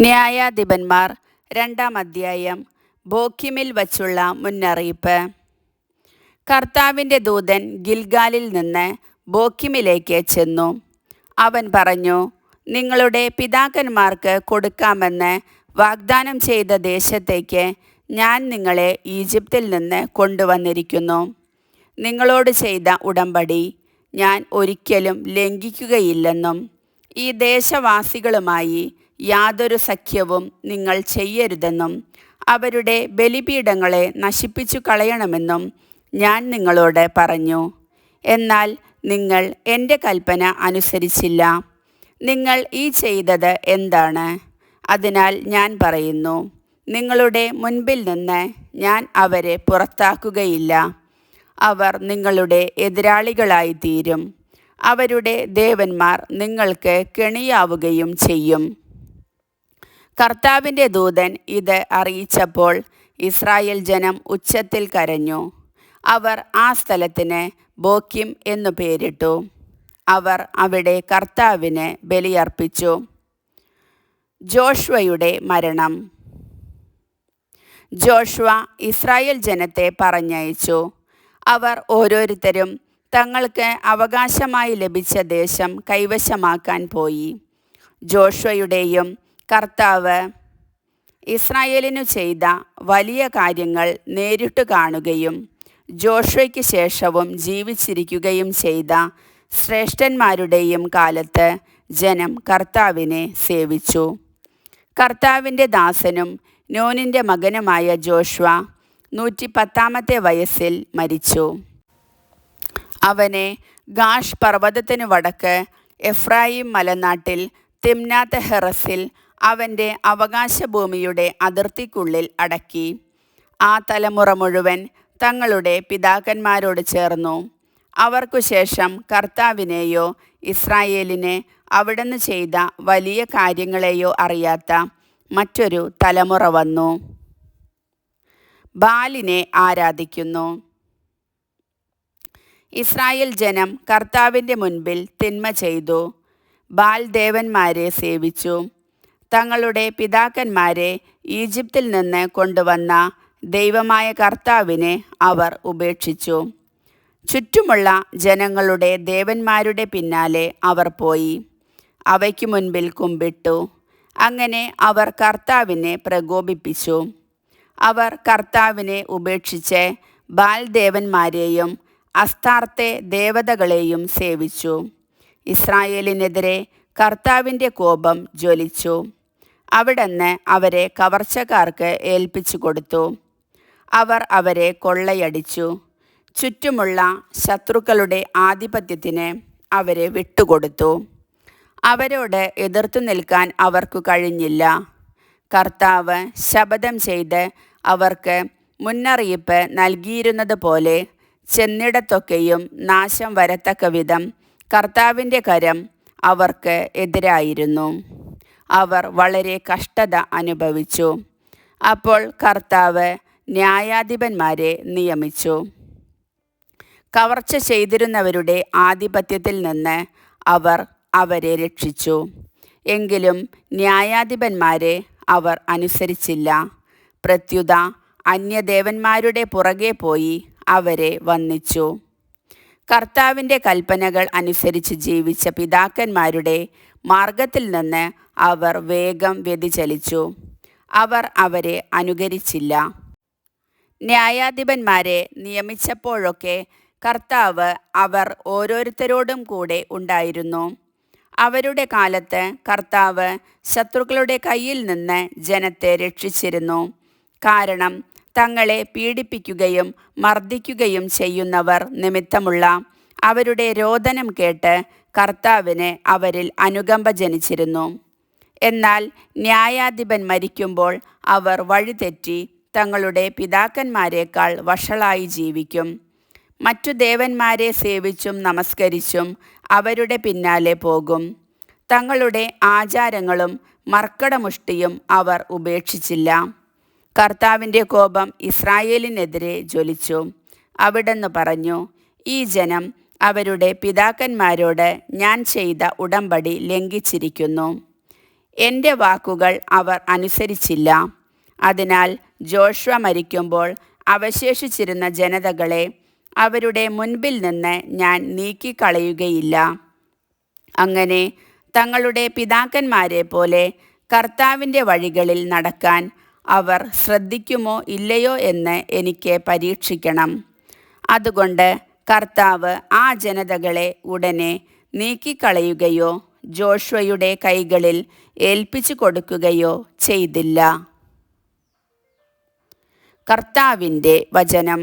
ന്യായാധിപന്മാർ 2-ാം അധ്യായം. ബോഖിമിൽ വച്ചുള്ള മുന്നറിയിപ്പ്. കർത്താവിൻ്റെ ദൂതൻ ഗിൽഗാലിൽ നിന്ന് ബോഖിമിലേക്ക് ചെന്നു. അവൻ പറഞ്ഞു, നിങ്ങളുടെ പിതാക്കന്മാർക്ക് കൊടുക്കാമെന്ന് വാഗ്ദാനം ചെയ്ത ദേശത്തേക്ക് ഞാൻ നിങ്ങളെ ഈജിപ്തിൽ നിന്ന് കൊണ്ടുവന്നിരിക്കുന്നു. നിങ്ങളോട് ചെയ്ത ഉടമ്പടി ഞാൻ ഒരിക്കലും ലംഘിക്കുകയില്ലെന്നും ഈ ദേശവാസികളുമായി യാതൊരു സഖ്യവും നിങ്ങൾ ചെയ്യരുതെന്നും അവരുടെ ബലിപീഠങ്ങളെ നശിപ്പിച്ചു കളയണമെന്നും ഞാൻ നിങ്ങളോട് പറഞ്ഞു. എന്നാൽ നിങ്ങൾ എൻ്റെ കൽപ്പന അനുസരിച്ചില്ല. നിങ്ങൾ ഈ ചെയ്തത് എന്താണ്? അതിനാൽ ഞാൻ പറയുന്നു, നിങ്ങളുടെ മുൻപിൽ നിന്ന് ഞാൻ അവരെ പുറത്താക്കുകയില്ല. അവർ നിങ്ങളുടെ എതിരാളികളായി തീരും. അവരുടെ ദേവന്മാർ നിങ്ങൾക്ക് കെണിയാവുകയും ചെയ്യും. കർത്താവിൻ്റെ ദൂതൻ ഇത് അറിയിച്ചപ്പോൾ ഇസ്രായേൽ ജനം ഉച്ചത്തിൽ കരഞ്ഞു. അവർ ആ സ്ഥലത്തിന് ബോക്കിം എന്നു പേരിട്ടു. അവർ അവിടെ കർത്താവിന് ബലിയർപ്പിച്ചു. ജോഷുവയുടെ മരണം. ജോഷുവ ഇസ്രായേൽ ജനത്തെ പറഞ്ഞയച്ചു. അവർ ഓരോരുത്തരും തങ്ങൾക്ക് അവകാശമായി ലഭിച്ച ദേശം കൈവശമാക്കാൻ പോയി. ജോഷുവയുടെയും കർത്താവ് ഇസ്രായേലിനു ചെയ്ത വലിയ കാര്യങ്ങൾ നേരിട്ട് കാണുകയും ജോഷുവയ്ക്ക് ശേഷവും ജീവിച്ചിരിക്കുകയും ചെയ്ത ശ്രേഷ്ഠന്മാരുടെയും കാലത്ത് ജനം കർത്താവിനെ സേവിച്ചു. കർത്താവിൻ്റെ ദാസനും നൂനിൻ്റെ മകനുമായ ജോഷുവ 110-ാമത്തെ വയസ്സിൽ മരിച്ചു. അവനെ ഗാഷ് പർവ്വതത്തിനു വടക്ക് എഫ്രായിം മലനാട്ടിൽ തിമ്നാത്ത് ഹെറസിൽ അവൻ്റെ അവകാശഭൂമിയുടെ അതിർത്തിക്കുള്ളിൽ അടക്കി. ആ തലമുറ മുഴുവൻ തങ്ങളുടെ പിതാക്കന്മാരോട് ചേർന്നു. അവർക്കു ശേഷം കർത്താവിനെയോ ഇസ്രായേലിനെ അവിടുന്ന് ചെയ്ത വലിയ കാര്യങ്ങളെയോ അറിയാത്ത മറ്റൊരു തലമുറ വന്നു. ബാലിനെ ആരാധിക്കുന്നു. ഇസ്രായേൽ ജനം കർത്താവിൻ്റെ മുൻപിൽ തിന്മ ചെയ്തു. ബാൽ ദേവന്മാരെ സേവിച്ചു. തങ്ങളുടെ പിതാക്കന്മാരെ ഈജിപ്തിൽ നിന്ന് കൊണ്ടുവന്ന ദൈവമായ കർത്താവിനെ അവർ ഉപേക്ഷിച്ചു. ചുറ്റുമുള്ള ജനങ്ങളുടെ ദേവന്മാരുടെ പിന്നാലെ അവർ പോയി അവയ്ക്ക് മുൻപിൽ കുമ്പിട്ടു. അങ്ങനെ അവർ കർത്താവിനെ പ്രകോപിപ്പിച്ചു. അവർ കർത്താവിനെ ഉപേക്ഷിച്ച് ബാൽ ദേവന്മാരെയും അസ്താർത്തെ ദേവതകളെയും സേവിച്ചു. ഇസ്രായേലിനെതിരെ കർത്താവിൻ്റെ കോപം ജ്വലിച്ചു. അവിടുന്ന് അവരെ കവർച്ചക്കാർക്ക് ഏൽപ്പിച്ചു കൊടുത്തു. അവർ അവരെ കൊള്ളയടിച്ചു. ചുറ്റുമുള്ള ശത്രുക്കളുടെ ആധിപത്യത്തിന് അവരെ വിട്ടുകൊടുത്തു. അവരോട് എതിർത്തു നിൽക്കാൻ അവർക്കു കഴിഞ്ഞില്ല. കർത്താവ് ശപഥം ചെയ്ത് അവർക്ക് മുന്നറിയിപ്പ് നൽകിയിരുന്നത് പോലെ ചെന്നിടത്തൊക്കെയും നാശം വരത്തക്ക വിധം കർത്താവിൻ്റെ കരം അവർക്ക് എതിരായിരുന്നു. അവർ വളരെ കഷ്ടത അനുഭവിച്ചു. അപ്പോൾ കർത്താവ് ന്യായാധിപന്മാരെ നിയമിച്ചു. കവർച്ച ചെയ്തിരുന്നവരുടെ ആധിപത്യത്തിൽ നിന്ന് അവർ അവരെ രക്ഷിച്ചു. എങ്കിലും ന്യായാധിപന്മാരെ അവർ അനുസരിച്ചില്ല. പ്രത്യുത അന്യദേവന്മാരുടെ പുറകെ പോയി അവരെ വന്ദിച്ചു. കർത്താവിൻ്റെ കൽപ്പനകൾ അനുസരിച്ച് ജീവിച്ച പിതാക്കന്മാരുടെ മാർഗത്തിൽ നിന്ന് അവർ വേഗം വ്യതിചലിച്ചു. അവർ അവരെ അനുകരിച്ചില്ല. ന്യായാധിപന്മാരെ നിയമിച്ചപ്പോഴൊക്കെ കർത്താവ് അവർ ഓരോരുത്തരോടും കൂടെ ഉണ്ടായിരുന്നു. അവരുടെ കാലത്ത് കർത്താവ് ശത്രുക്കളുടെ കയ്യിൽ നിന്ന് ജനത്തെ രക്ഷിച്ചിരുന്നു. കാരണം തങ്ങളെ പീഡിപ്പിക്കുകയും മർദ്ദിക്കുകയും ചെയ്യുന്നവർ നിമിത്തമുള്ള അവരുടെ രോദനം കേട്ട് കർത്താവിന് അവരിൽ അനുകമ്പ ജനിച്ചിരുന്നു. എന്നാൽ ന്യായാധിപൻ മരിക്കുമ്പോൾ അവർ വഴിതെറ്റി തങ്ങളുടെ പിതാക്കന്മാരെക്കാൾ വഷളായി ജീവിക്കും. മറ്റു ദേവന്മാരെ സേവിച്ചും നമസ്കരിച്ചും അവരുടെ പിന്നാലെ പോകും. തങ്ങളുടെ ആചാരങ്ങളും മർക്കടമുഷ്ടിയും അവർ ഉപേക്ഷിച്ചില്ല. കർത്താവിൻ്റെ കോപം ഇസ്രായേലിനെതിരെ ജ്വലിച്ചു. അവിടുന്ന് പറഞ്ഞു, ഈ ജനം അവരുടെ പിതാക്കന്മാരോട് ഞാൻ ചെയ്ത ഉടമ്പടി ലംഘിച്ചിരിക്കുന്നു. എൻ്റെ വാക്കുകൾ അവർ അനുസരിച്ചില്ല. അതിനാൽ ജോഷുവ മരിക്കുമ്പോൾ അവശേഷിച്ചിരുന്ന ജനതകളെ അവരുടെ മുൻപിൽ നിന്ന് ഞാൻ നീക്കിക്കളയുകയില്ല. അങ്ങനെ തങ്ങളുടെ പിതാക്കന്മാരെ പോലെ കർത്താവിൻ്റെ വഴികളിൽ നടക്കാൻ അവർ ശ്രദ്ധിക്കുമോ ഇല്ലയോ എന്ന് എനിക്ക് പരീക്ഷിക്കണം. അതുകൊണ്ട് കർത്താവ് ആ ജനതകളെ ഉടനെ നീക്കിക്കളയുകയോ ജോഷുവയുടെ കൈകളിൽ ഏൽപ്പിച്ചു കൊടുക്കുകയോ ചെയ്തില്ല. കർത്താവിൻ്റെ വചനം.